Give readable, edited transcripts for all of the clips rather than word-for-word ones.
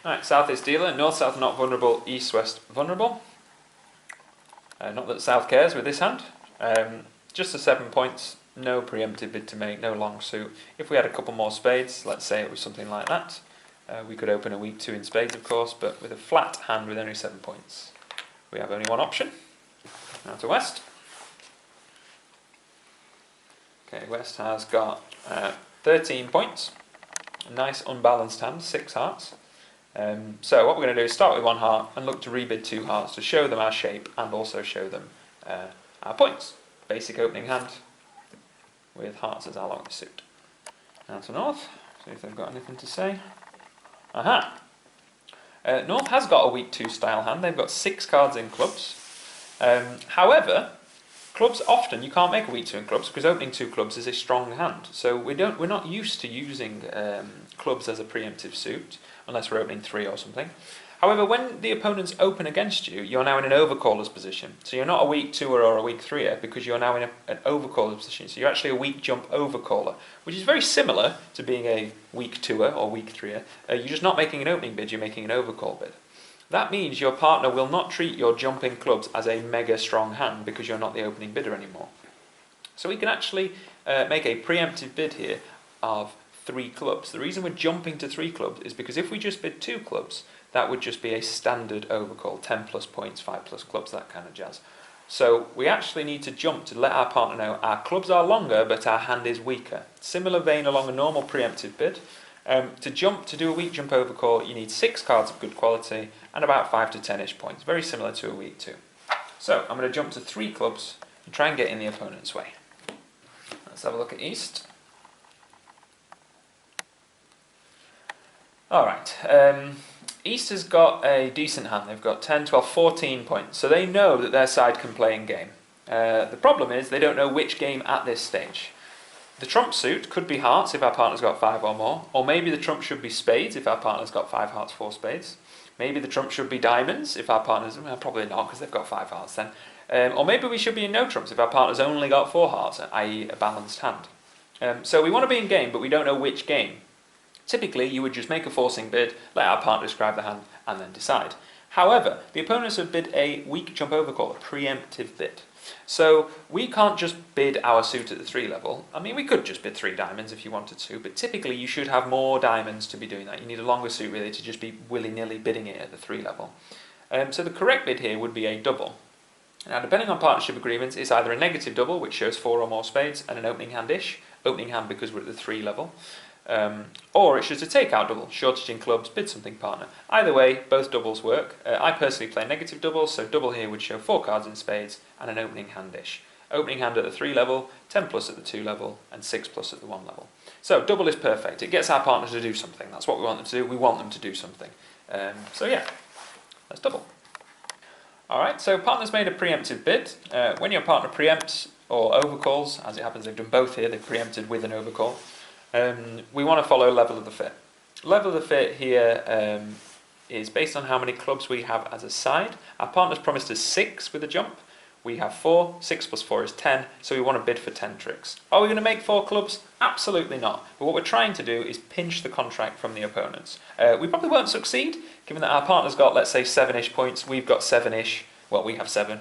Alright, South is dealer, North-South not vulnerable, East-West vulnerable. Not that South cares with this hand. Just the 7 points, no preemptive bid to make, no long suit. If we had a couple more spades, let's say it was something like that, we could open a weak 2 in spades of course, but with a flat hand with only 7 points. We have only one option. Now to West. Okay, West has got 13 points. A nice unbalanced hand, 6 hearts. So what we're going to do is start with 1 heart and look to rebid 2 hearts to show them our shape and also show them our points. Basic opening hand with hearts as our longest suit. Now to North, see if they've got anything to say. Aha! North has got a weak 2 style hand. They've got 6 cards in clubs. However, clubs often you can't make a weak 2 in clubs because opening 2 clubs is a strong hand. So we're not used to using clubs as a preemptive suit unless we're opening 3 or something. However, when the opponents open against you, you're now in an overcaller's position. So you're not a weak 2er or a weak 3er because you're now in an overcaller's position. So you're actually a weak jump overcaller, which is very similar to being a weak 2er or weak 3er. You're just not making an opening bid, you're making an overcall bid. That means your partner will not treat your jumping clubs as a mega strong hand because you're not the opening bidder anymore. So we can actually make a preemptive bid here of 3 clubs. The reason we're jumping to 3 clubs is because if we just bid 2 clubs, that would just be a standard overcall, 10 plus points, 5 plus clubs, that kind of jazz. So we actually need to jump to let our partner know our clubs are longer but our hand is weaker. Similar vein along a normal preemptive bid. To jump, to do a weak jump overcall, you need 6 cards of good quality and about 5 to 10-ish points, very similar to a weak 2. So I'm going to jump to 3 clubs and try and get in the opponent's way. Let's have a look at East. Alright, East has got a decent hand. They've got 10, 12, 14 points, so they know that their side can play in game. The problem is they don't know which game at this stage. The trump suit could be hearts if our partner's got 5 or more, or maybe the trump should be spades if our partner's got 5 hearts, 4 spades. Maybe the trump should be diamonds if our partner's, well, probably not because they've got 5 hearts then. Or maybe we should be in no trumps if our partner's only got 4 hearts, i.e. a balanced hand. So we want to be in game, but we don't know which game. Typically, you would just make a forcing bid, let our partner describe the hand, and then decide. However, the opponents have bid a weak jump overcall, a preemptive bid. So we can't just bid our suit at the 3 level. I mean, we could just bid 3 diamonds if you wanted to, but typically you should have more diamonds to be doing that. You need a longer suit really to just be willy-nilly bidding it at the 3 level. So the correct bid here would be a double. Now, depending on partnership agreements, it's either a negative double, which shows 4 or more spades, and an opening hand-ish, opening hand because we're at the 3 level. Or it's just a takeout double, shortage in clubs, bid something partner. Either way, both doubles work. I personally play negative doubles, so double here would show 4 cards in spades and an opening hand-ish. Opening hand at the 3 level, 10 plus at the 2 level, and 6 plus at the 1 level. So double is perfect. It gets our partners to do something. That's what we want them to do. We want them to do something. So yeah, let's double. Alright, so partner's made a preemptive bid. When your partner preempts or overcalls, as it happens they've done both here, they've preempted with an overcall. We want to follow level of the fit. Level of the fit here is based on how many clubs we have as a side. Our partner's promised us 6 with a jump. We have 4, 6 plus 4 is 10, so we want to bid for 10 tricks. Are we going to make 4 clubs? Absolutely not. But what we're trying to do is pinch the contract from the opponents. We probably won't succeed, given that our partner's got, let's say, 7-ish points, we've got 7-ish, well, we have 7.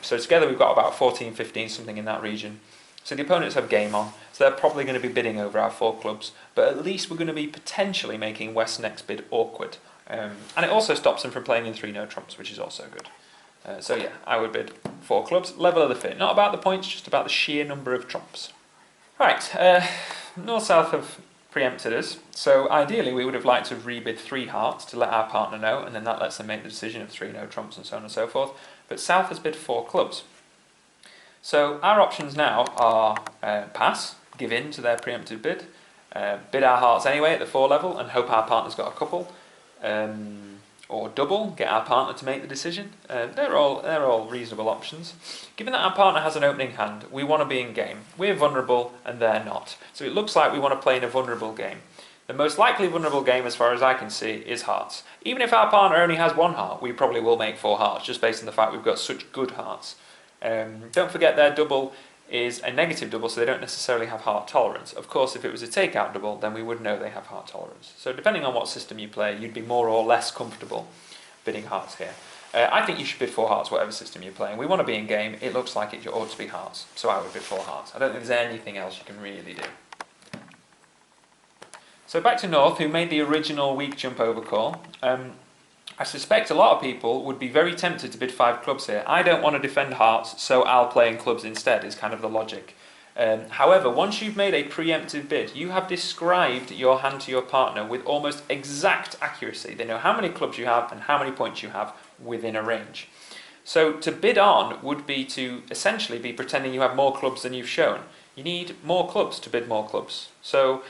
So together we've got about 14, 15, something in that region. So the opponents have game on, so they're probably going to be bidding over our 4 clubs, but at least we're going to be potentially making West's next bid awkward. And it also stops them from playing in 3 no trumps, which is also good. So yeah, I would bid 4 clubs, level of the fit. Not about the points, just about the sheer number of trumps. Right, North-South have preempted us, so ideally we would have liked to rebid 3 hearts to let our partner know, and then that lets them make the decision of 3 no trumps and so on and so forth. But South has bid 4 clubs. So our options now are pass, give in to their preemptive bid, bid our hearts anyway at the 4 level and hope our partner's got a couple, or double, get our partner to make the decision. They're all reasonable options. Given that our partner has an opening hand, we want to be in game. We're vulnerable and they're not. So it looks like we want to play in a vulnerable game. The most likely vulnerable game, as far as I can see, is hearts. Even if our partner only has 1 heart, we probably will make 4 hearts, just based on the fact we've got such good hearts. Don't forget their double is a negative double, so they don't necessarily have heart tolerance. Of course, if it was a takeout double, then we would know they have heart tolerance. So depending on what system you play, you'd be more or less comfortable bidding hearts here. I think you should bid 4 hearts, whatever system you're playing. We want to be in game. It looks like it ought to be hearts, so I would bid 4 hearts. I don't think there's anything else you can really do. So back to North, who made the original weak jump over call. I suspect a lot of people would be very tempted to bid 5 clubs here. I don't want to defend hearts, so I'll play in clubs instead, is kind of the logic. However, once you've made a preemptive bid, you have described your hand to your partner with almost exact accuracy. They know how many clubs you have and how many points you have within a range. So to bid on would be to essentially be pretending you have more clubs than you've shown. You need more clubs to bid more clubs. So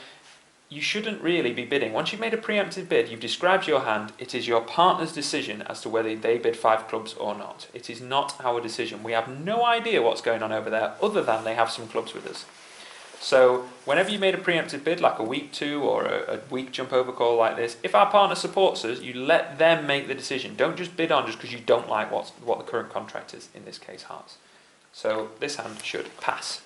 you shouldn't really be bidding. Once you've made a preemptive bid, you've described your hand, it is your partner's decision as to whether they bid 5 clubs or not. It is not our decision. We have no idea what's going on over there other than they have some clubs with us. So whenever you made a preemptive bid, like a weak 2 or a weak jump over call like this, if our partner supports us, you let them make the decision. Don't just bid on just because you don't like what the current contract is, in this case hearts. So this hand should pass.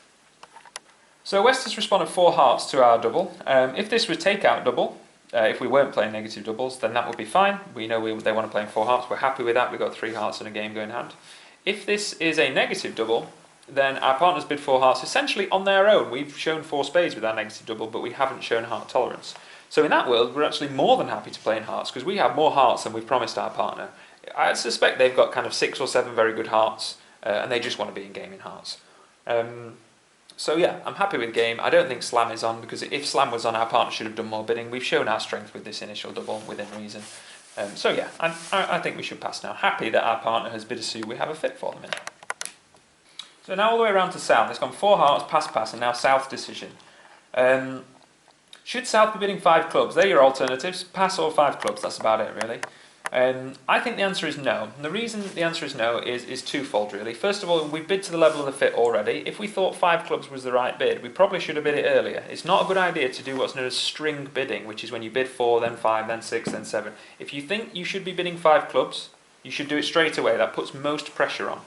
So West has responded 4 hearts to our double. If this was takeout double, if we weren't playing negative doubles, then that would be fine. We know they want to play in 4 hearts. We're happy with that. We've got 3 hearts and a game going hand. If this is a negative double, then our partners bid 4 hearts essentially on their own. We've shown 4 spades with our negative double, but we haven't shown heart tolerance. So in that world, we're actually more than happy to play in hearts because we have more hearts than we've promised our partner. I suspect they've got kind of 6 or 7 very good hearts, and they just want to be in game in hearts. So yeah, I'm happy with game. I don't think slam is on, because if slam was on, our partner should have done more bidding. We've shown our strength with this initial double within reason. So yeah, I think we should pass now. Happy that our partner has bid a suit we have a fit for them in. So now all the way around to South. It's gone 4 hearts, pass, pass, and now South's decision. Should South be bidding 5 clubs? They're your alternatives. Pass or 5 clubs, that's about it really. I think the answer is no. And the reason the answer is no is twofold really. First of all, we bid to the level of the fit already. If we thought 5 clubs was the right bid, we probably should have bid it earlier. It's not a good idea to do what's known as string bidding, which is when you bid 4, then 5, then 6, then 7. If you think you should be bidding 5 clubs, you should do it straight away. That puts most pressure on.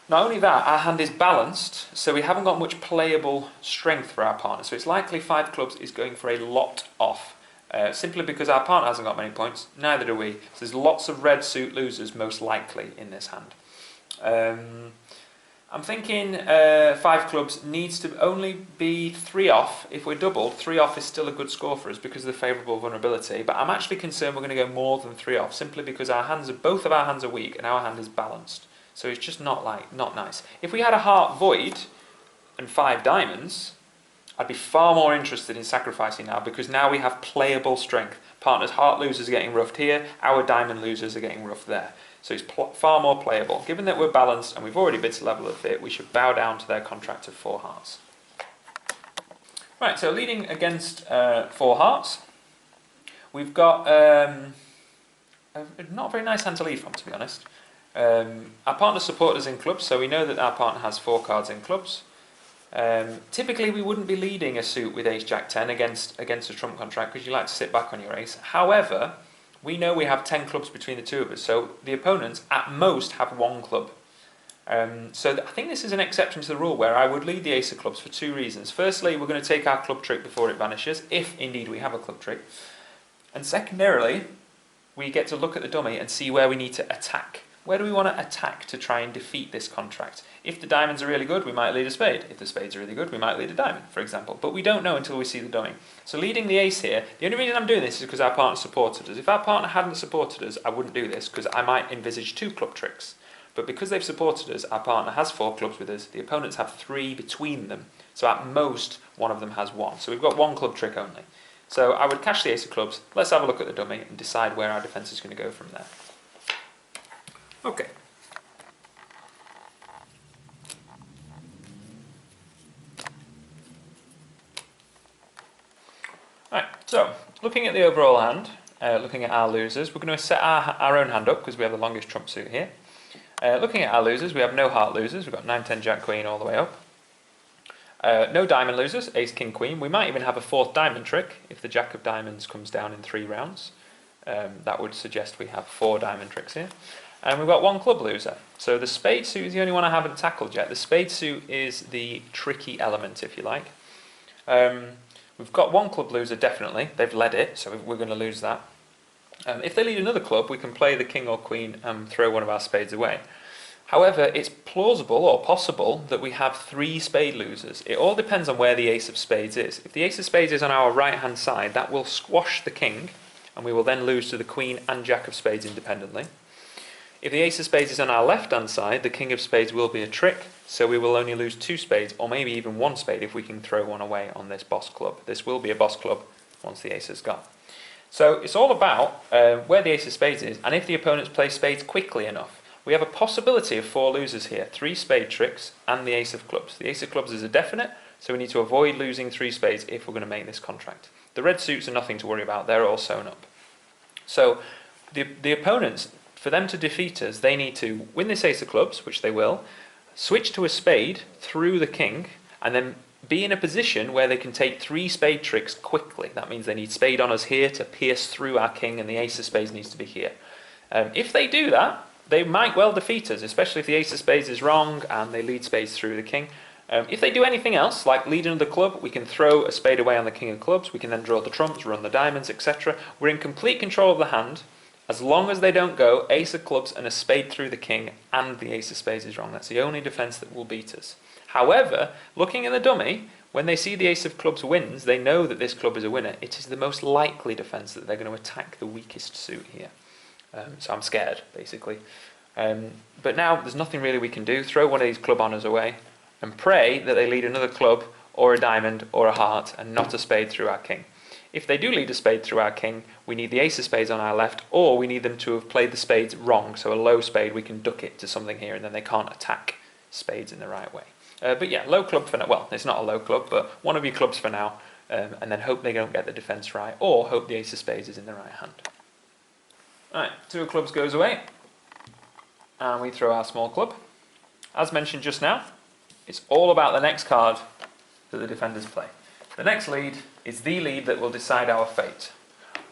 Not only that, our hand is balanced, so we haven't got much playable strength for our partner. So it's likely 5 clubs is going for a lot off. Simply because our partner hasn't got many points, neither do we. So there's lots of red suit losers most likely in this hand. I'm thinking 5 clubs needs to only be 3 off. If we're doubled, 3 off is still a good score for us because of the favourable vulnerability, but I'm actually concerned we're going to go more than 3 off, simply because both of our hands are weak and our hand is balanced. So it's just not nice. If we had a heart void and 5 diamonds, I'd be far more interested in sacrificing now, because now we have playable strength. Partner's heart losers are getting roughed here, our diamond losers are getting roughed there. So it's far more playable. Given that we're balanced and we've already bid to level of fit, we should bow down to their contract of 4 hearts. Right, so leading against 4 hearts, we've got not a very nice hand to lead from, to be honest. Our partner supported us in clubs, so we know that our partner has 4 cards in clubs. Typically we wouldn't be leading a suit with ace jack 10 against a trump contract, because you like to sit back on your ace. However, we know we have 10 clubs between the two of us, so the opponents at most have 1 club. So I think this is an exception to the rule where I would lead the ace of clubs for 2 reasons. Firstly, we're going to take our club trick before it vanishes, if indeed we have a club trick. And secondarily, we get to look at the dummy and see where we need to attack. Where do we want to attack to try and defeat this contract? If the diamonds are really good, we might lead a spade. If the spades are really good, we might lead a diamond, for example. But we don't know until we see the dummy. So leading the ace here, the only reason I'm doing this is because our partner supported us. If our partner hadn't supported us, I wouldn't do this, because I might envisage 2 club tricks. But because they've supported us, our partner has 4 clubs with us. The opponents have 3 between them. So at most, one of them has 1. So we've got 1 club trick only. So I would cash the ace of clubs. Let's have a look at the dummy and decide where our defence is going to go from there. Okay. Right, so looking at the overall hand, looking at our losers, we're going to set our own hand up because we have the longest trump suit here. Looking at our losers, we have no heart losers. We've got 9, 10, jack, queen all the way up. No diamond losers, ace, king, queen. We might even have a 4th diamond trick if the jack of diamonds comes down in 3 rounds. That would suggest we have 4 diamond tricks here. And we've got one club loser. So the spade suit is the only one I haven't tackled yet. The spade suit is the tricky element, if you like. We've got one club loser, definitely. They've led it, so we're going to lose that. If they lead another club, we can play the king or queen and throw one of our spades away. However, it's plausible or possible that we have 3 spade losers. It all depends on where the ace of spades is. If the ace of spades is on our right-hand side, that will squash the king, and we will then lose to the queen and jack of spades independently. If the ace of spades is on our left-hand side, the king of spades will be a trick, so we will only lose 2 spades, or maybe even 1 spade if we can throw one away on this boss club. This will be a boss club once the ace is gone. So it's all about where the ace of spades is, and if the opponents play spades quickly enough. We have a possibility of 4 losers here, 3 spade tricks and the ace of clubs. The ace of clubs is a definite, so we need to avoid losing 3 spades if we're going to make this contract. The red suits are nothing to worry about, they're all sewn up. So the opponents, for them to defeat us, they need to win this ace of clubs, which they will, switch to a spade through the king, and then be in a position where they can take 3 spade tricks quickly. That means they need spade on us here to pierce through our king, and the ace of spades needs to be here. If they do that, they might well defeat us, especially if the ace of spades is wrong and they lead spades through the king. If they do anything else, like lead another club, we can throw a spade away on the king of clubs, we can then draw the trumps, run the diamonds, etc. We're in complete control of the hand, as long as they don't go ace of clubs and a spade through the king and the ace of spades is wrong. That's the only defence that will beat us. However, looking at the dummy, when they see the ace of clubs wins, they know that this club is a winner. It is the most likely defence that they're going to attack the weakest suit here. So I'm scared, basically. But now there's nothing really we can do. Throw one of these club honours away and pray that they lead another club or a diamond or a heart and not a spade through our king. If they do lead a spade through our king, we need the ace of spades on our left, or we need them to have played the spades wrong. So a low spade, we can duck it to something here and then they can't attack spades in the right way. But yeah, low club for now. Well, it's not a low club, but one of your clubs for now, and then hope they don't get the defence right, or hope the ace of spades is in the right hand. Alright, 2 of clubs goes away, and we throw our small club. As mentioned just now, it's all about the next card that the defenders play. The next lead is the lead that will decide our fate.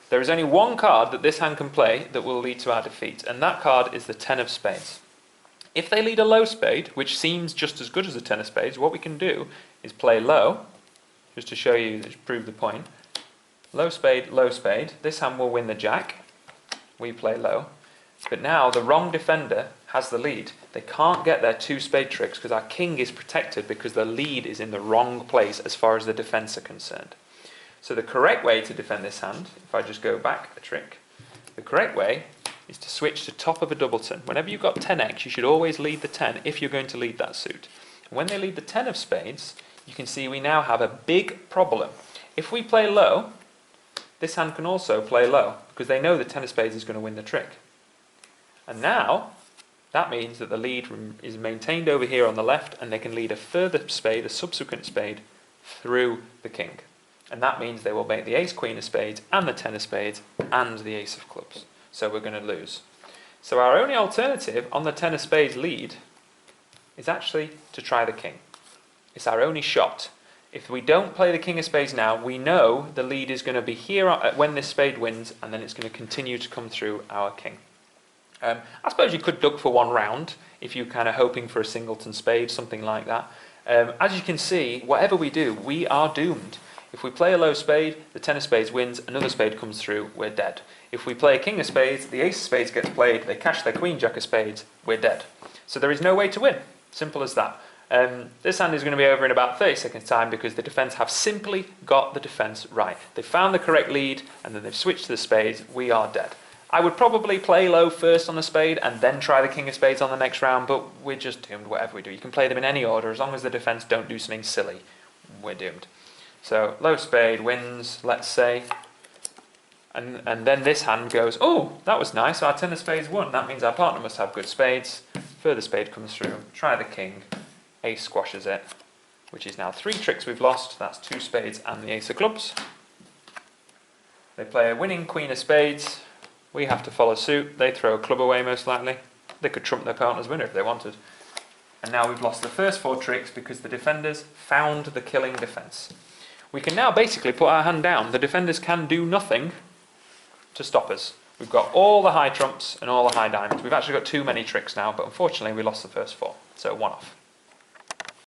There is only one card that this hand can play that will lead to our defeat, and that card is the 10 of spades. If they lead a low spade, which seems just as good as a 10 of spades, what we can do is play low, just to show you, to prove the point. Low spade, low spade. This hand will win the jack. We play low. But now the wrong defender has the lead. They can't get their 2 spade tricks because our king is protected because the lead is in the wrong place as far as the defence are concerned. So the correct way to defend this hand, if I just go back a trick, the correct way is to switch to top of a doubleton. Whenever you've got 10x, you should always lead the 10 if you're going to lead that suit. And when they lead the 10 of spades, you can see we now have a big problem. If we play low, this hand can also play low because they know the 10 of spades is going to win the trick. And now, that means that the lead is maintained over here on the left, and they can lead a further spade, a subsequent spade, through the king. And that means they will make the ace, queen of spades, and the 10 of spades, and the ace of clubs. So we're going to lose. So our only alternative on the 10 of spades lead is actually to try the king. It's our only shot. If we don't play the king of spades now, we know the lead is going to be here when this spade wins, and then it's going to continue to come through our king. I suppose you could duck for 1 round if you're kind of hoping for a singleton spade, something like that. As you can see, whatever we do, we are doomed. If we play a low spade, the 10 of spades wins, another spade comes through, we're dead. If we play a king of spades, the ace of spades gets played, they cash their queen jack of spades, we're dead. So there is no way to win. Simple as that. This hand is going to be over in about 30 seconds time because the defence have simply got the defence right. They found the correct lead and then they've switched to the spades, we are dead. I would probably play low first on the spade and then try the king of spades on the next round, but we're just doomed whatever we do. You can play them in any order as long as the defence don't do something silly. We're doomed. So low spade wins, let's say, and then this hand goes, oh, that was nice, our 10 of spades won. That means our partner must have good spades. Further spade comes through, try the king, ace squashes it, which is now 3 tricks we've lost. That's 2 spades and the ace of clubs. They play a winning queen of spades. We have to follow suit. They throw a club away most likely. They could trump their partner's winner if they wanted. And now we've lost the first 4 tricks because the defenders found the killing defence. We can now basically put our hand down. The defenders can do nothing to stop us. We've got all the high trumps and all the high diamonds. We've actually got too many tricks now, but unfortunately we lost the first 4, so 1 off.